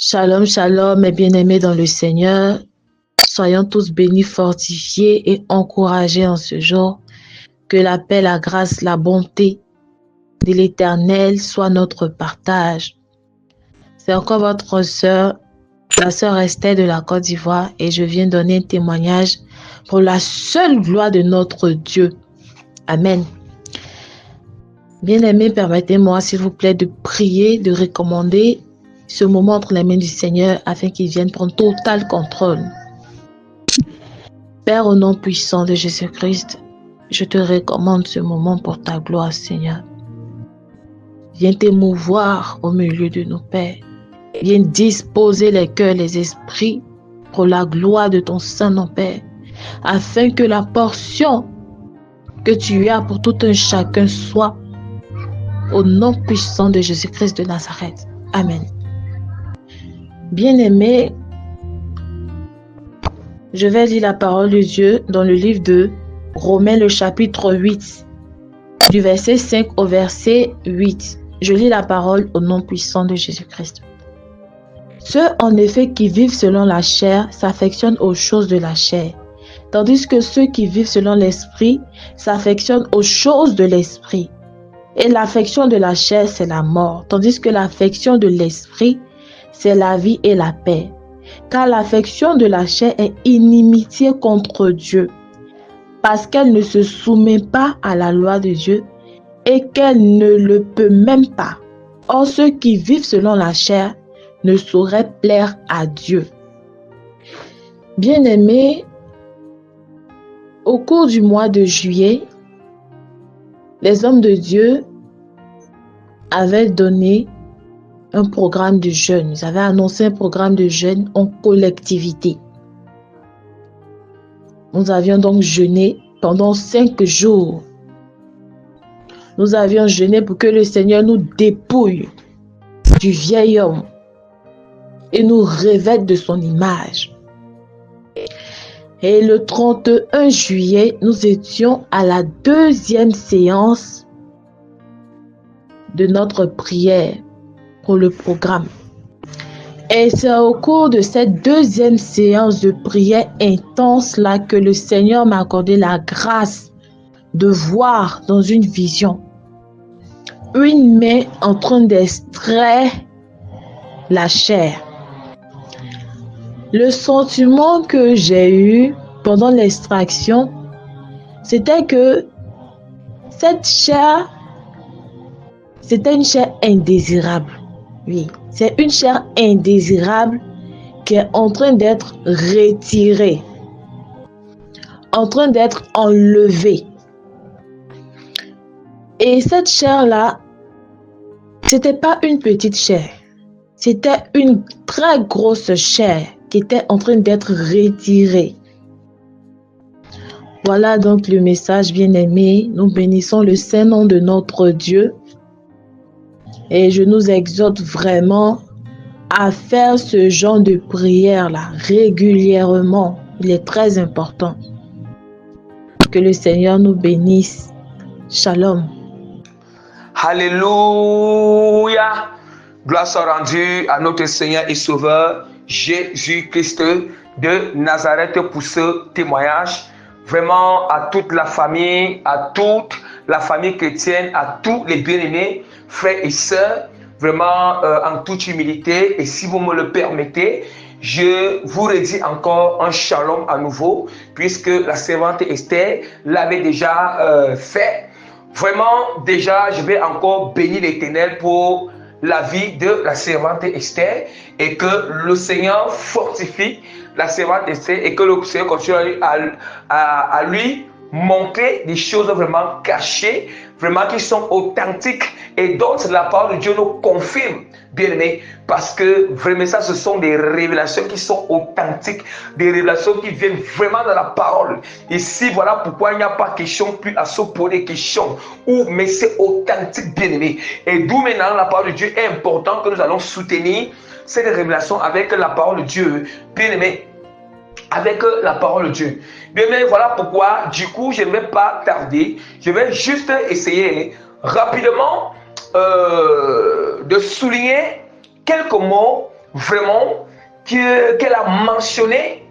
Shalom, shalom, mes bien-aimés dans le Seigneur. Soyons tous bénis, fortifiés et encouragés en ce jour. Que la paix, la grâce, la bonté de l'Éternel soit notre partage. C'est encore votre sœur, la sœur Esther de la Côte d'Ivoire, et je viens donner un témoignage pour la seule gloire de notre Dieu. Amen. Bien-aimés, permettez-moi, s'il vous plaît, de prier, de recommander ce moment entre les mains du Seigneur afin qu'il vienne prendre total contrôle. Père, au nom puissant de Jésus-Christ, je te recommande ce moment pour ta gloire, Seigneur. Viens t'émouvoir au milieu de nos pères. Viens disposer les cœurs, les esprits pour la gloire de ton Saint-Nom, Père, afin que la portion que tu as pour tout un chacun soit au nom puissant de Jésus-Christ de Nazareth. Amen. Bien-aimés, je vais lire la parole de Dieu dans le livre de Romains, le chapitre 8, du verset 5 au verset 8. Je lis la parole au nom puissant de Jésus-Christ. Ceux, en effet, qui vivent selon la chair s'affectionnent aux choses de la chair, tandis que ceux qui vivent selon l'esprit s'affectionnent aux choses de l'esprit. Et l'affection de la chair, c'est la mort, tandis que l'affection de l'esprit, c'est la vie et la paix. Car l'affection de la chair est inimitié contre Dieu, parce qu'elle ne se soumet pas à la loi de Dieu et qu'elle ne le peut même pas. Or, ceux qui vivent selon la chair ne sauraient plaire à Dieu. Bien-aimés, au cours du mois de juillet, les hommes de Dieu avaient donné un programme de jeûne. Ils avaient annoncé un programme de jeûne en collectivité. Nous avions donc jeûné pendant 5 jours. Nous avions jeûné pour que le Seigneur nous dépouille du vieil homme et nous revête de son image. Et le 31 juillet, nous étions à la 2e séance de notre prière pour le programme. Et c'est au cours de cette 2e séance de prière intense là que le Seigneur m'a accordé la grâce de voir dans une vision une main en train d'extraire la chair. Le sentiment que j'ai eu pendant l'extraction, c'était que cette chair, c'était une chair indésirable. Oui, c'est une chair indésirable qui est en train d'être retirée, en train d'être enlevée. Et cette chair-là, c'était pas une petite chair, c'était une très grosse chair qui était en train d'être retirée. Voilà donc le message, bien-aimé. Nous bénissons le Saint-Nom de notre Dieu. Et je nous exhorte vraiment à faire ce genre de prière-là régulièrement. Il est très important. Que le Seigneur nous bénisse. Shalom. Alléluia. Gloire soit rendue à notre Seigneur et Sauveur Jésus-Christ de Nazareth pour ce témoignage. Vraiment à toute la famille, chrétienne, à tous les bien-aimés, frères et sœurs, vraiment en toute humilité. Et si vous me le permettez, je vous redis encore un shalom à nouveau, puisque la servante Esther l'avait déjà fait. Vraiment, déjà, je vais encore bénir l'Éternel pour la vie de la servante Esther et que le Seigneur fortifie la servante Esther et que le Seigneur continue à lui montrer des choses vraiment cachées, vraiment qui sont authentiques et dont la parole de Dieu nous confirme, bien aimé, parce que vraiment ça, ce sont des révélations qui sont authentiques, des révélations qui viennent vraiment de la parole. Ici, voilà pourquoi il n'y a pas question plus à se poser des questions, mais c'est authentique, bien aimé. Et d'où maintenant la parole de Dieu est important que nous allons soutenir cette révélation avec la parole de Dieu, bien aimé. Avec la parole de Dieu. Bien, mais voilà pourquoi, du coup, je ne vais pas tarder. Je vais juste essayer rapidement de souligner quelques mots vraiment qu'elle a mentionné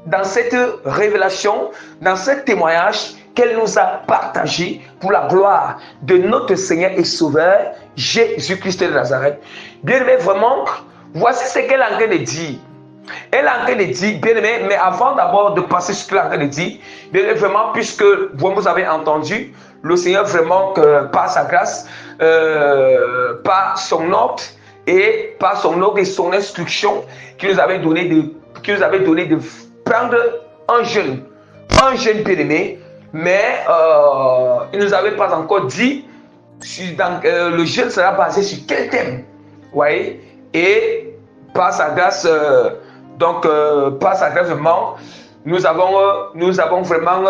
dans cette révélation, dans ce témoignage qu'elle nous a partagé pour la gloire de notre Seigneur et Sauveur Jésus-Christ de Nazareth. Bien-aimé, vraiment, voici ce qu'elle est en train de dire. Elle est en train de dire, bien aimé, mais avant d'abord de passer sur ce qu'elle est en train de dire, bien aimé, vraiment, puisque vous avez entendu, le Seigneur vraiment, par sa grâce, par son ordre et son instruction, qui nous avait donné de prendre un jeune bien aimé, mais il ne nous avait pas encore dit le jeûne sera basé sur quel thème, voyez, et par sa grâce, par sa grâce vraiment, nous avons vraiment,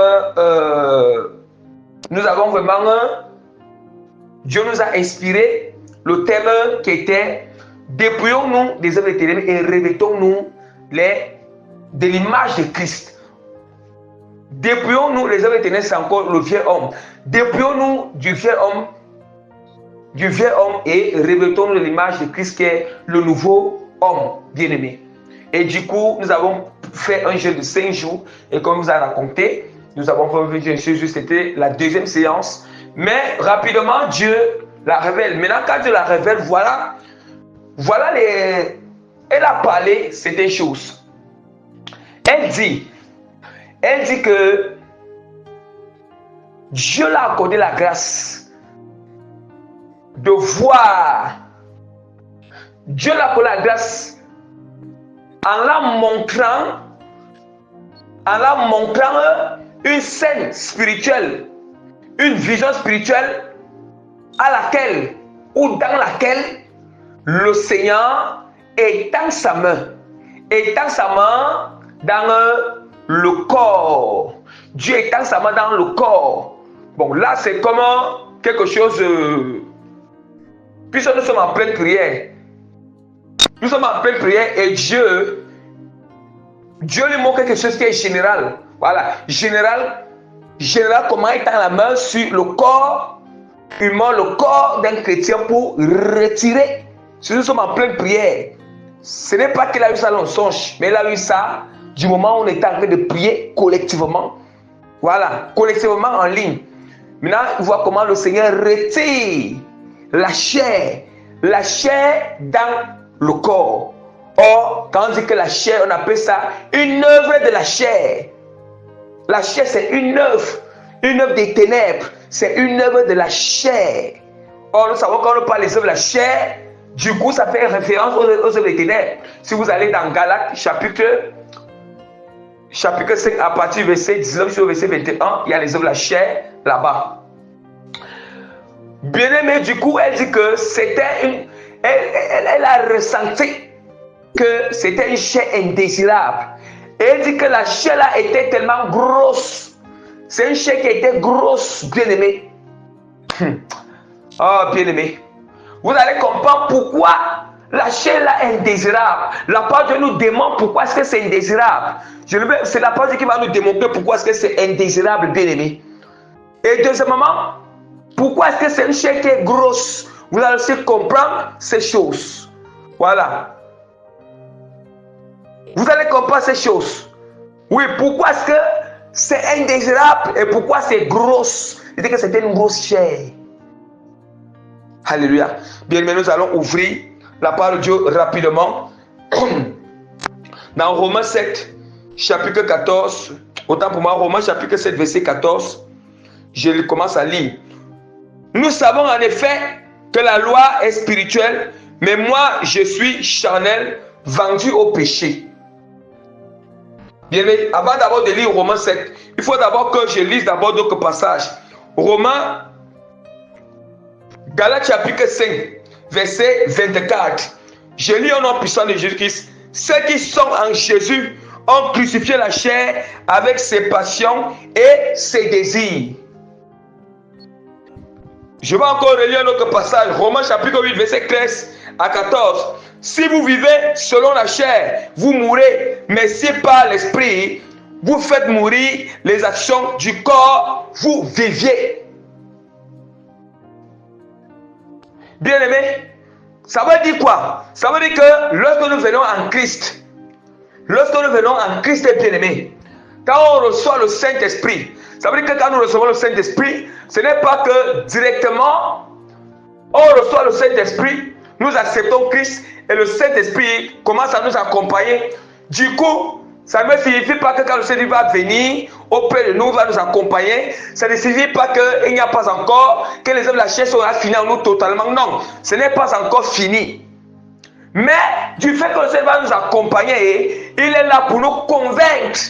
Dieu nous a inspiré le thème qui était dépouillons-nous des œuvres ténèbres et revêtons-nous de l'image de Christ. Dépouillons-nous les œuvres ténèbres, c'est encore le vieux homme. Dépouillons-nous du vieux homme et revêtons-nous de l'image de Christ qui est le nouveau homme bien-aimé. Et du coup, nous avons fait un jeûne de 5 jours et comme vous a raconté, nous avons fait un jeûne, c'était la deuxième séance. Mais rapidement, Dieu la révèle. Maintenant, quand Dieu la révèle, voilà elle a parlé certaines choses. Elle dit que Dieu l'a accordé la grâce de voir. Dieu l'a accordé la grâce en la montrant une scène spirituelle, une vision spirituelle à laquelle ou dans laquelle le Seigneur étend sa main dans le corps. Dieu étend sa main dans le corps. Bon, là, c'est comme quelque chose. Puisque nous sommes en pleine prière. Nous sommes en pleine prière et Dieu lui montre quelque chose qui est général. Voilà, général, comment étend la main sur le corps humain, le corps d'un chrétien pour retirer. Si nous sommes en pleine prière, ce n'est pas qu'il a eu ça dans le songe, mais il a eu ça du moment où on est en train de prier collectivement. Voilà, collectivement en ligne. Maintenant, on voit comment le Seigneur retire la chair dans le corps. Or, quand on dit que la chair, on appelle ça une œuvre de la chair. La chair, c'est une œuvre des ténèbres, c'est une œuvre de la chair. Or, nous savons quand on parle des œuvres de la chair, du coup, ça fait référence aux œuvres des ténèbres. Si vous allez dans Galates, chapitre 5, à partir du verset 19 jusqu'au verset 21, il y a les œuvres de la chair là-bas. Bien-aimé, du coup, elle dit que c'était elle a ressenti que c'était une chair indésirable. Et elle dit que la chair là était tellement grosse. C'est une chair qui était grosse, bien-aimé. Oh, bien-aimé. Vous allez comprendre pourquoi la chair là est indésirable. La part de nous demande pourquoi est-ce que c'est indésirable. C'est la part qui va nous démontrer pourquoi est-ce que c'est indésirable, bien-aimé. Et deuxièmement, pourquoi est-ce que c'est une chair qui est grosse. Vous allez aussi comprendre ces choses. Voilà. Vous allez comprendre ces choses. Oui, pourquoi est-ce que c'est indésirable et pourquoi c'est grosse. Il dit que c'était une grosse chair. Alléluia. Bien, mais nous allons ouvrir la parole de Dieu rapidement. Dans Romains 7, chapitre 14. Autant pour moi, Romains chapitre 7, verset 14. Je commence à lire. Nous savons en effet que la loi est spirituelle, mais moi je suis charnel, vendu au péché. Bien, mais avant d'abord de lire Romains 7, il faut d'abord que je lise d'abord d'autres passages. Romains, Galates chapitre 5, verset 24. Je lis au nom puissant de Jésus-Christ. Ceux qui sont en Jésus ont crucifié la chair avec ses passions et ses désirs. Je vais encore relire un autre passage. Romains chapitre 8, verset 13 à 14. Si vous vivez selon la chair, vous mourrez. Mais si par l'esprit, vous faites mourir les actions du corps, vous viviez. Bien-aimés, Ça veut dire quoi? Ça veut dire que lorsque nous venons en Christ, bien-aimé, quand on reçoit le Saint-Esprit, ça veut dire que quand nous recevons le Saint-Esprit, ce n'est pas que directement on reçoit le Saint-Esprit, nous acceptons Christ et le Saint-Esprit commence à nous accompagner. Du coup, ça ne signifie pas que quand le Seigneur va venir auprès de nous, va nous accompagner, ça ne signifie pas qu'il n'y a pas encore, que les œuvres de la chair seront finies en nous totalement. Non, ce n'est pas encore fini. Mais du fait que le Seigneur va nous accompagner, il est là pour nous convaincre.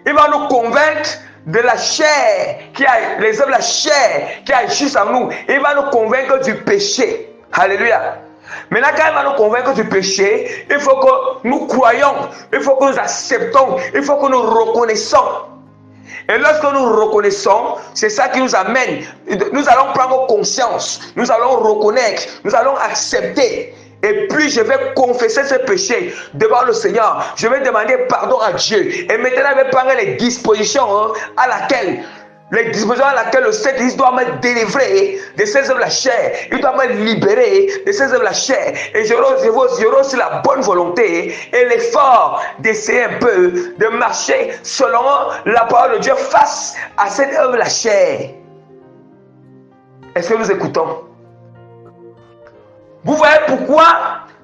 Il va nous convaincre de la chair, les œuvres de la chair qui agissent en nous. Il va nous convaincre du péché. Alléluia. Maintenant, quand il va nous convaincre du péché, il faut que nous croyons, il faut que nous acceptons, il faut que nous reconnaissons. Et lorsque nous reconnaissons, c'est ça qui nous amène. Nous allons prendre conscience, nous allons reconnaître, nous allons accepter. Et puis je vais confesser ce péché devant le Seigneur. Je vais demander pardon à Dieu. Et maintenant, je vais prendre les dispositions à laquelle le Saint-Esprit doit me délivrer de ces œuvres de la chair. Il doit me libérer de ces œuvres de la chair. Et j'aurai aussi la bonne volonté et l'effort d'essayer un peu de marcher selon la parole de Dieu face à cette œuvre de la chair. Est-ce que nous écoutons? Vous voyez pourquoi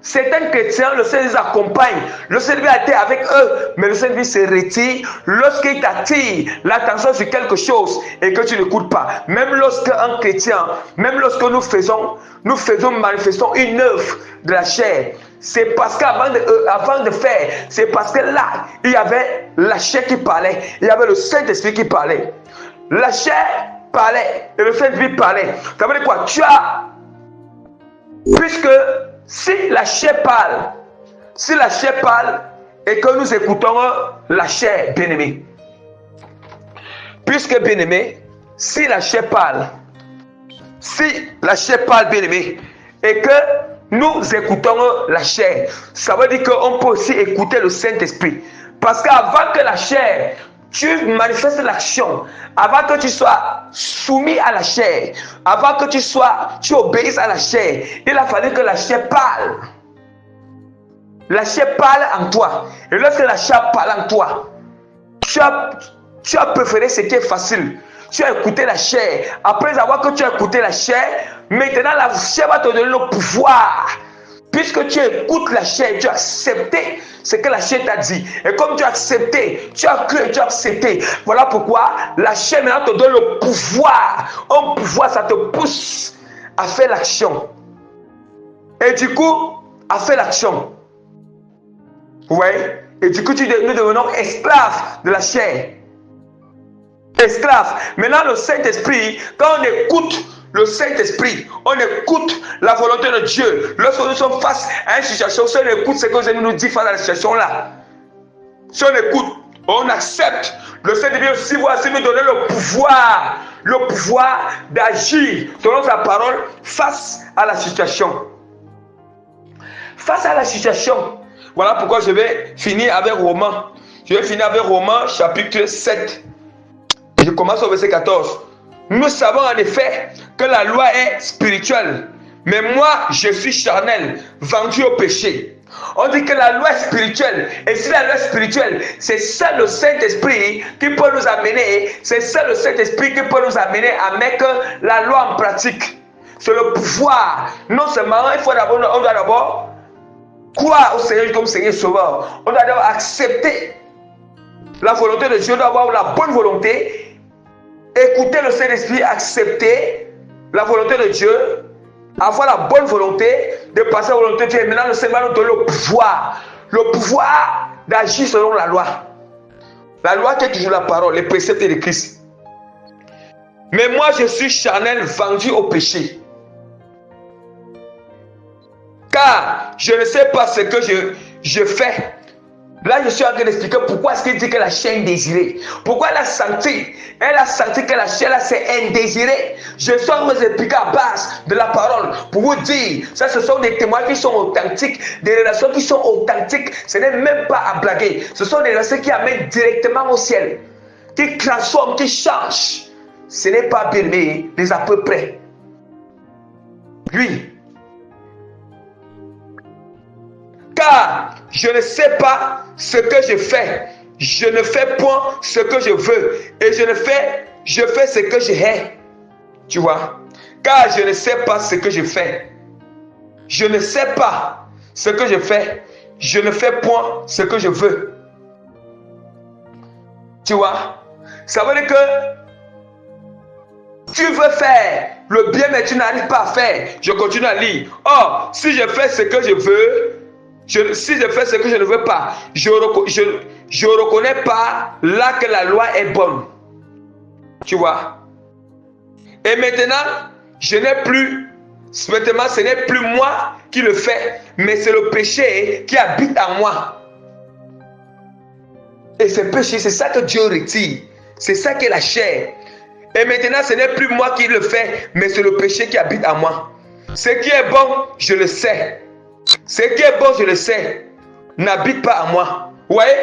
certains chrétiens, le Seigneur les accompagne. Le Seigneur a été avec eux, mais le Seigneur se retire lorsqu'il t'attire l'attention sur quelque chose et que tu n'écoutes pas. Même lorsqu'un chrétien, même lorsque manifestons une œuvre de la chair, c'est parce qu'avant de faire, c'est parce que là, il y avait la chair qui parlait, il y avait le Saint-Esprit qui parlait. La chair parlait et le Saint-Esprit parlait. Ça veut dire quoi? Puisque si la chair parle et que nous écoutons la chair, bien-aimé, puisque bien-aimé, si la chair parle, bien-aimé, et que nous écoutons la chair, ça veut dire qu'on peut aussi écouter le Saint-Esprit. Parce qu'avant que la chair, tu manifestes l'action, avant que tu sois soumis à la chair, avant que tu obéisses à la chair, il a fallu que la chair parle. La chair parle en toi. Et lorsque la chair parle en toi, tu as préféré ce qui est facile. Tu as écouté la chair. Après avoir que tu as écouté la chair, maintenant la chair va te donner le pouvoir. Puisque tu écoutes la chair, tu as accepté ce que la chair t'a dit. Et comme tu as accepté, tu as cru et tu as accepté. Voilà pourquoi la chair maintenant te donne le pouvoir. Un pouvoir, ça te pousse à faire l'action. Et du coup, à faire l'action. Ouais. Et du coup, nous devenons esclaves de la chair. Esclaves. Maintenant, le Saint-Esprit, quand on écoute le Saint-Esprit, on écoute la volonté de Dieu. Lorsque nous sommes face à une situation, si on écoute ce que Dieu nous dit face à la situation là, si on écoute, on accepte, le Saint-Esprit aussi va nous donner le pouvoir d'agir selon sa parole face à la situation. Face à la situation. Voilà pourquoi je vais finir avec Romains. Je vais finir avec Romains chapitre 7. Je commence au verset 14. Nous savons en effet que la loi est spirituelle, mais moi je suis charnel, vendu au péché. On dit que la loi est spirituelle, et si la loi est spirituelle, c'est ça le Saint-Esprit qui peut nous amener, c'est ça le Saint-Esprit qui peut nous amener à mettre la loi en pratique. C'est le pouvoir. Non seulement, on doit d'abord croire au Seigneur comme Seigneur Sauveur. On doit d'abord accepter la volonté de Dieu, on doit avoir la bonne volonté. Écouter le Saint-Esprit, accepter la volonté de Dieu, avoir la bonne volonté de passer à la volonté de Dieu. Et maintenant, le Seigneur nous donne le pouvoir d'agir selon la loi. La loi qui est toujours la parole, les préceptes de Christ. Mais moi, je suis charnel, vendu au péché. Car je ne sais pas ce que je fais. Là, je suis en train d'expliquer pourquoi est-ce qu'il dit que la chair est indésirée. Pourquoi elle a senti que la chair là c'est indésirée. Je suis en train d'expliquer à base de la parole pour vous dire, ça ce sont des témoins qui sont authentiques, des relations qui sont authentiques. Ce n'est même pas à blaguer. Ce sont des relations qui amènent directement au ciel, qui transforment, qui changent. Ce n'est pas bien, mais des à peu près. Lui, car je ne sais pas ce que je fais. Je ne fais point ce que je veux. Et je fais ce que je hais. Tu vois? Car je ne sais pas ce que je fais. Je ne sais pas ce que je fais. Je ne fais point ce que je veux. Tu vois? Ça veut dire que tu veux faire le bien, mais tu n'arrives pas à faire. Je continue à lire. Or, si je fais ce que je veux, si je fais ce que je ne veux pas, je reconnais pas là que la loi est bonne. Tu vois? Et maintenant, ce n'est plus moi qui le fais, mais c'est le péché qui habite en moi. Et ce péché, c'est ça que Dieu retire. C'est ça qui est la chair. Et maintenant, ce n'est plus moi qui le fais, mais c'est le péché qui habite en moi. Ce qui est bon, je le sais. Ce qui est bon, je le sais, n'habite pas en moi. Vous voyez?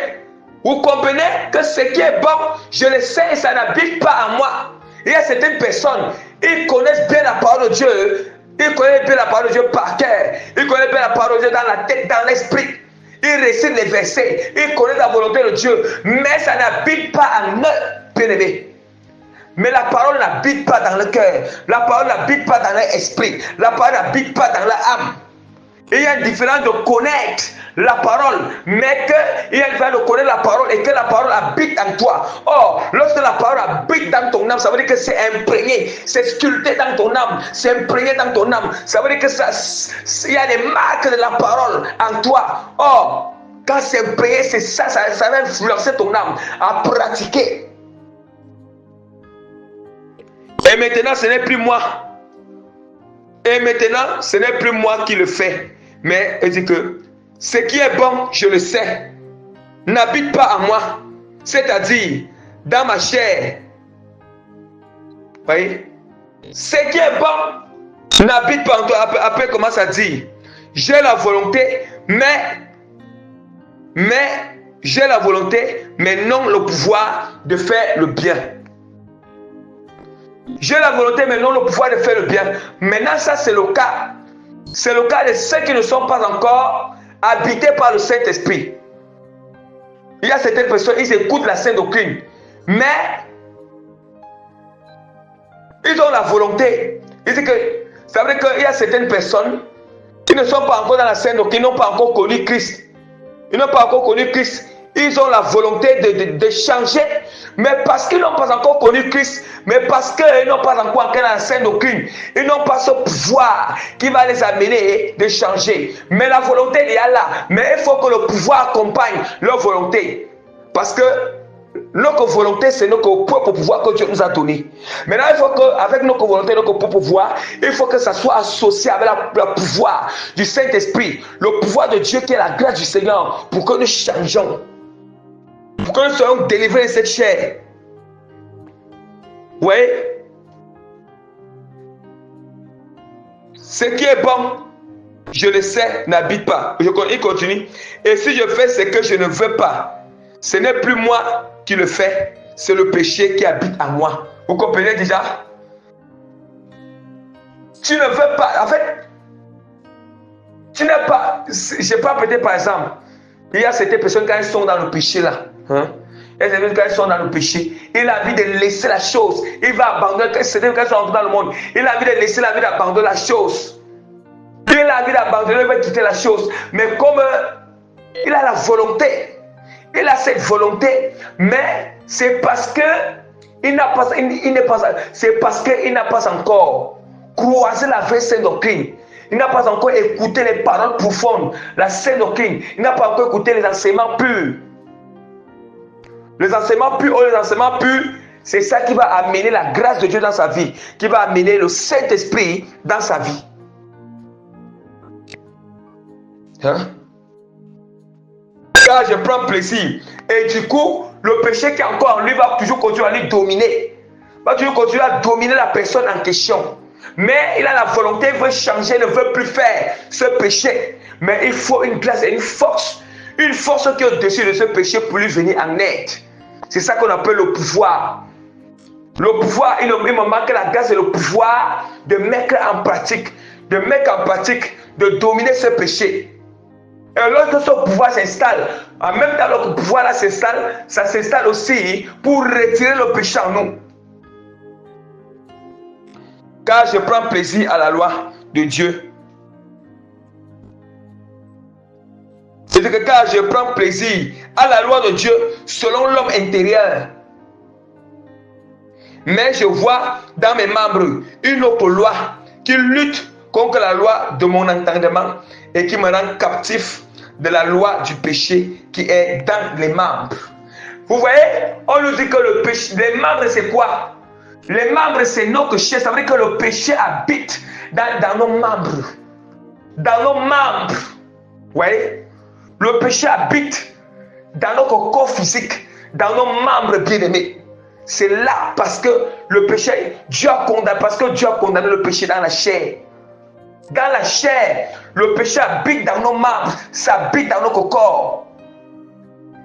Vous comprenez que ce qui est bon, je le sais et ça n'habite pas en moi. Il y a certaines personnes, ils connaissent bien la parole de Dieu. Ils connaissent bien la parole de Dieu par cœur. Ils connaissent bien la parole de Dieu dans la tête, dans l'esprit. Ils récitent les versets. Ils connaissent la volonté de Dieu. Mais ça n'habite pas en eux, bien-aimés. Mais la parole n'habite pas dans le cœur. La parole n'habite pas dans l'esprit. La parole n'habite pas dans l'âme. Il y a une différence de connaître la parole, mais qu'il y a une différence de connaître la parole et que la parole habite en toi. Or, lorsque la parole habite dans ton âme, ça veut dire que c'est imprégné, c'est sculpté dans ton âme, c'est imprégné dans ton âme. Ça veut dire que il y a les marques de la parole en toi. Or, quand c'est imprégné, c'est ça va influencer ton âme à pratiquer. Et maintenant, ce n'est plus moi. Et maintenant, ce n'est plus moi qui le fais. Mais il dit que ce qui est bon, je le sais, n'habite pas en moi. C'est-à-dire, dans ma chair. Vous voyez? Ce qui est bon n'habite pas en toi. Après, commence à dire, j'ai la volonté, mais j'ai la volonté, mais non le pouvoir de faire le bien. J'ai la volonté, mais non le pouvoir de faire le bien. Maintenant, ça, c'est le cas. C'est le cas de ceux qui ne sont pas encore habités par le Saint-Esprit. Il y a certaines personnes, ils écoutent la Sainte Doctrine, mais ils ont la volonté. Ça veut dire qu'il y a certaines personnes qui ne sont pas encore dans la Sainte Doctrine, qui n'ont pas encore connu Christ. Ils n'ont pas encore connu Christ. Ils ont la volonté de changer, mais parce qu'ils n'ont pas encore connu Christ, mais parce qu'ils n'ont pas encore entré dans la Sainte Doctrine, ils n'ont pas ce pouvoir qui va les amener de changer. Mais la volonté il y a là, mais il faut que le pouvoir accompagne leur volonté. Parce que notre volonté, c'est notre propre pouvoir que Dieu nous a donné. Maintenant, il faut qu'avec notre volonté, notre propre pouvoir, il faut que ça soit associé avec le pouvoir du Saint-Esprit, le pouvoir de Dieu qui est la grâce du Seigneur, pour que nous changeons. Pour que nous soyons délivrés de cette chair. Vous voyez? Ce qui est bon, je le sais, n'habite pas. Il continue. Et si je fais ce que je ne veux pas, ce n'est plus moi qui le fais, c'est le péché qui habite en moi. Vous comprenez déjà? Tu ne veux pas, en fait, tu n'es pas, je n'ai pas peut-être par exemple, il y a certaines personnes quand elles sont dans le péché là, hein? Et quand ils sont dans le péché, il a envie de laisser la chose. Il va abandonner, c'est-à-dire quand ils sont dans le monde, il a envie de laisser la vie d'abandonner la chose. Il a envie d'abandonner, il va quitter la chose. Mais comme il a la volonté, il a cette volonté, mais c'est parce que il n'a pas, c'est parce qu'il n'a pas encore croisé la vraie sainte doctrine. Il n'a pas encore écouté les paroles profondes, la sainte doctrine. Il n'a pas encore écouté les enseignements purs. Les enseignements purs, c'est ça qui va amener la grâce de Dieu dans sa vie, qui va amener le Saint-Esprit dans sa vie. Hein? Car je prends plaisir. Et du coup, le péché qui est encore en lui va toujours continuer à lui dominer. Va toujours continuer à dominer la personne en question. Mais il a la volonté, il veut changer, il ne veut plus faire ce péché. Mais il faut une grâce et une force qui est au-dessus de ce péché pour lui venir en aide. C'est ça qu'on appelle le pouvoir. Le pouvoir, il me manque la grâce et le pouvoir de mettre en pratique, de dominer ce péché. Et lorsque ce pouvoir s'installe, en même temps que le pouvoir là s'installe, ça s'installe aussi pour retirer le péché en nous. Car je prends plaisir à la loi de Dieu. C'est-à-dire que car je prends plaisir à la loi de Dieu selon l'homme intérieur. Mais je vois dans mes membres une autre loi qui lutte contre la loi de mon entendement et qui me rend captif de la loi du péché qui est dans les membres. Vous voyez, on nous dit que le péché, les membres c'est quoi? Les membres c'est notre chair, ça veut dire que le péché habite dans nos membres. Dans nos membres. Vous voyez? Le péché habite dans notre corps physique, dans nos membres bien-aimés. C'est là parce que le péché, Dieu a condamné le péché dans la chair. Dans la chair, le péché habite dans nos membres, ça habite dans notre corps.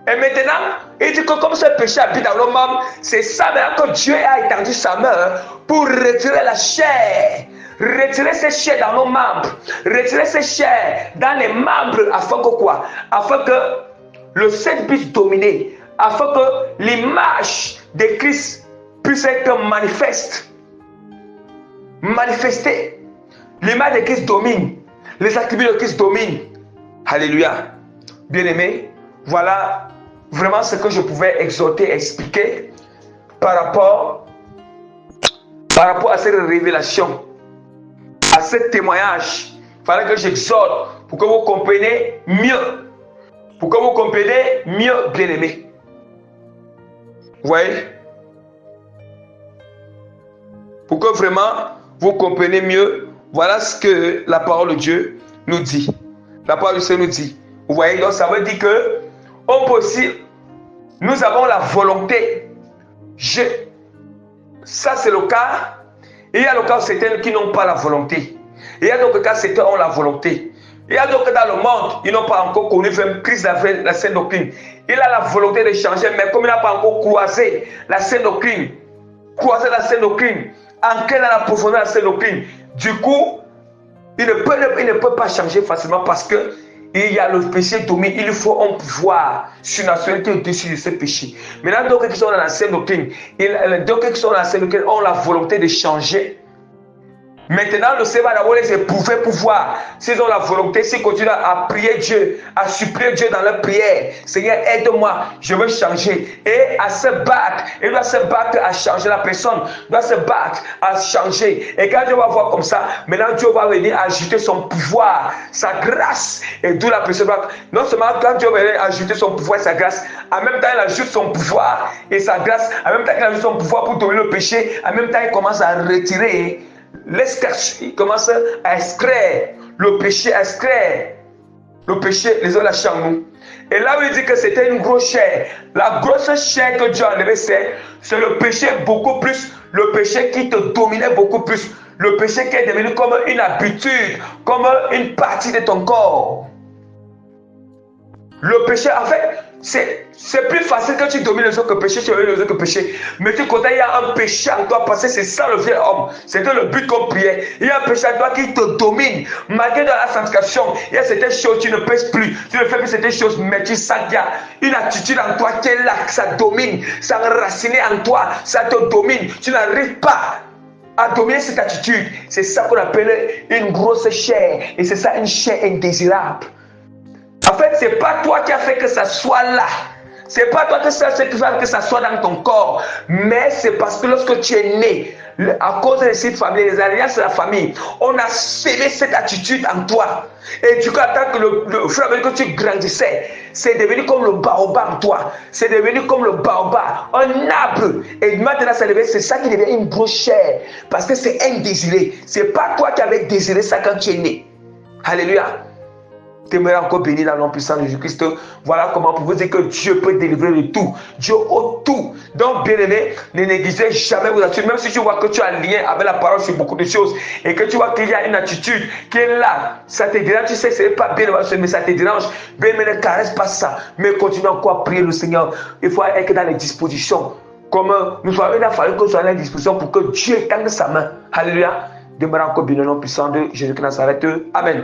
Et maintenant, il dit que comme ce péché habite dans nos membres, c'est ça maintenant que Dieu a étendu sa main pour retirer la chair. Retirer ces chairs dans nos membres, retirer ces chairs dans les membres afin que quoi? Afin que le Saint puisse dominer, afin que l'image de Christ puisse être manifestée. L'image de Christ domine, les attributs de Christ dominent. Alléluia. Bien-aimés, voilà vraiment ce que je pouvais exhorter, expliquer par rapport à cette révélation. À ce témoignage, il fallait que j'exhorte pour que vous compreniez mieux. Pour que vous compreniez mieux, bien-aimés. Vous voyez? Pour que vraiment vous compreniez mieux, voilà ce que la parole de Dieu nous dit. La parole de Dieu nous dit. Vous voyez? Donc ça veut dire que on peut aussi, nous avons la volonté. Ça c'est le cas. Il y a le cas où certains qui n'ont pas la volonté. Il y a d'autres cas, certains ont la volonté. Il y a d'autres dans le monde, ils n'ont pas encore connu Christ avec la sainte doctrine. Il a la volonté de changer, mais comme il n'a pas encore croisé la sainte doctrine, ancré dans la profondeur de la sainte doctrine, du coup, il ne peut pas changer facilement parce que il y a le péché domine, il faut un pouvoir surnaturel au-dessus de ce péché. Maintenant, d'autres qui sont dans la sainte doctrine, ont la volonté de changer. Maintenant, le Seigneur va d'abord les éprouver pour voir s'ils ont la volonté, s'ils continuent à prier Dieu, à supplier Dieu dans leur prière. Seigneur, aide-moi, je veux changer. Et à se battre, il doit se battre à changer la personne, doit se battre à changer. Et quand Dieu va voir comme ça, maintenant Dieu va venir ajouter son pouvoir, sa grâce. Et d'où la personne va, non seulement quand Dieu va venir ajouter son pouvoir et sa grâce, en même temps il ajoute son pouvoir et sa grâce, en même temps il ajoute son pouvoir pour dominer le péché, en même temps il commence à retirer. Il commence à extraire le péché, les autres lâchent en nous. Et là où il dit que c'était une grosse chair, la grosse chair que Dieu a enlevée, c'est le péché beaucoup plus, le péché qui te dominait beaucoup plus, le péché qui est devenu comme une habitude, comme une partie de ton corps. Le péché, en fait, c'est plus facile que tu domines les autres péchés, tu domines les autres péchés. Mais tu connais, il y a un péché en toi, parce que c'est ça le vieux homme. C'était le but qu'on priait. Il y a un péché en toi qui te domine. Malgré dans la sanctification, il y a certaines choses, tu ne pèses plus. Tu ne fais plus certaines choses, mais tu sens qu'il y a une attitude en toi qui est là, ça domine, ça enracine en toi, ça te domine. Tu n'arrives pas à dominer cette attitude. C'est ça qu'on appelle une grosse chair. Et c'est ça une chair indésirable. En fait, ce n'est pas toi qui as fait que ça soit là. Ce n'est pas toi qui as fait que ça soit dans ton corps. Mais c'est parce que lorsque tu es né, à cause des sites familiers, les alliances de la famille, on a sémé cette attitude en toi. Et du coup, en tant que le fur et à mesure que tu grandissais, c'est devenu comme le baobab en toi. C'est devenu comme le baobab, un arbre. Et maintenant, c'est ça qui devient une grosse chair. Parce que c'est indésiré. Ce n'est pas toi qui avais désiré ça quand tu es né. Alléluia. T'aimerais encore bénir dans le nom puissant de Jésus-Christ. Voilà comment pour vous dire que Dieu peut délivrer de tout. Dieu ôte tout. Donc, bien aimé, ne négligez jamais vos attitudes. Même si tu vois que tu as un lien avec la parole sur beaucoup de choses et que tu vois qu'il y a une attitude qui est là, ça te dérange. Tu sais que ce n'est pas bien, mais ça te dérange. Bien aimé, ne caresse pas ça. Mais continue encore à prier le Seigneur. Il faut être dans les dispositions. Comme nous soyons, il a fallu que nous soyons dans les dispositions pour que Dieu étende sa main. Alléluia. Demeure encore béni dans le nom puissant de Jésus-Christ Nazareth. Amen.